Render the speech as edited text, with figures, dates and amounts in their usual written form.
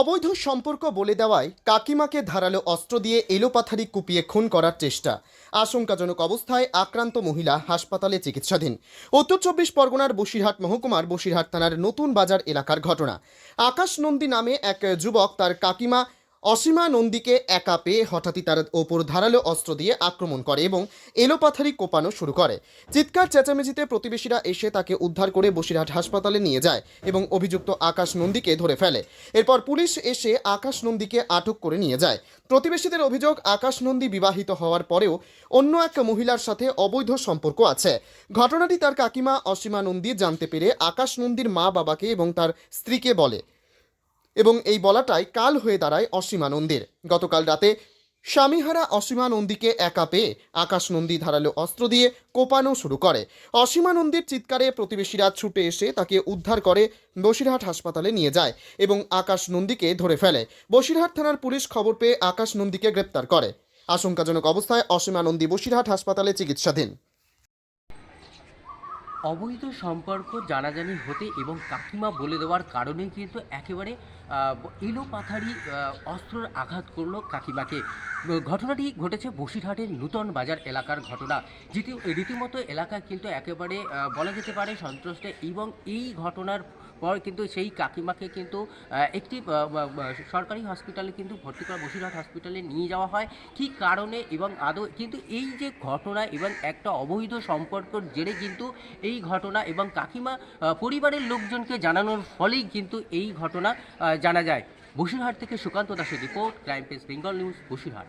অবৈধ সম্পর্ক বলে দেওয়ায় কাকিমাকে ধারালো অস্ত্র দিয়ে এলোপাথারি কুপিয়ে খুন করার চেষ্টা। আশঙ্কাজনক অবস্থায় আক্রান্ত মহিলা হাসপাতালে চিকিৎসাধীন। উত্তর চব্বিশ পরগনার বসিরহাট মহকুমার বসিরহাট থানার নতুন বাজার এলাকার ঘটনা। আকাশ নন্দী নামে এক যুবক তার কাকিমা অসীমা নন্দীকে একা পেয়ে হঠাৎই তার ওপর ধারালো অস্ত্র দিয়ে আক্রমণ করে এবং এলোপাথারি কোপানো শুরু করে। চিৎকার চেঁচামেচিতে প্রতিবেশীরা এসে তাকে উদ্ধার করে বসিরহাট হাসপাতালে নিয়ে যায় এবং অভিযুক্ত আকাশ নন্দীকে ধরে ফেলে। এরপর পুলিশ এসে আকাশ নন্দীকে আটক করে নিয়ে যায়। প্রতিবেশীদের অভিযোগ, আকাশ নন্দী বিবাহিত হওয়ার পরেও অন্য এক মহিলার সাথে অবৈধ সম্পর্ক আছে। ঘটনাটি তার কাকিমা অসীমা নন্দী জানতে পেরে আকাশ নন্দীর মা বাবাকে এবং তার স্ত্রীকে বলে এবং এই বলাটাই কাল হয়ে দাঁড়ায় অসীমা নন্দীর। গতকাল রাতে স্বামীহারা অসীমা নন্দীকে একা পেয়ে আকাশ নন্দী ধারালো অস্ত্র দিয়ে কোপানো শুরু করে। অসীমা নন্দীর চিৎকারে প্রতিবেশীরা ছুটে এসে তাকে উদ্ধার করে বসিরহাট হাসপাতালে নিয়ে যায় এবং আকাশ নন্দীকে ধরে ফেলে। বসিরহাট থানার পুলিশ খবর পেয়ে আকাশ নন্দীকে গ্রেপ্তার করে। আশঙ্কাজনক অবস্থায় অসীমা নন্দী বসিরহাট হাসপাতালে চিকিৎসাধীন। অবৈধ সম্পর্ক জানাজানি হতে এবং কাকিমা বলে দেওয়ার কারণে কিন্তু একেবারে এলোপাথারি অস্ত্রের আঘাত করলো কাকিমাকে। ঘটনাটি ঘটেছে বসিরহাটের নূতন বাজার এলাকার ঘটনা, যেটি রীতিমতো এলাকা কিন্তু একেবারে বলা যেতে পারে সন্ত্রস্ত, এবং এই ঘটনার পর কিন্তু সেই কাকিমাকে কিন্তু একটি সরকারি হসপিটালে কিন্তু ভর্তি করা, বসিরহাট হসপিটালে নিয়ে যাওয়া হয়। কী কারণে এবং আদৌ কিন্তু এই যে ঘটনা এবং একটা অবৈধ সম্পর্কর জেরে কিন্তু এই ঘটনা এবং কাকিমা পরিবারের লোকজনকে জানানোর ফলেই কিন্তু এই ঘটনা জানা যায়। বসিরহাট থেকে সুকান্ত দাসের report, crime press Bengal news, Basirhat.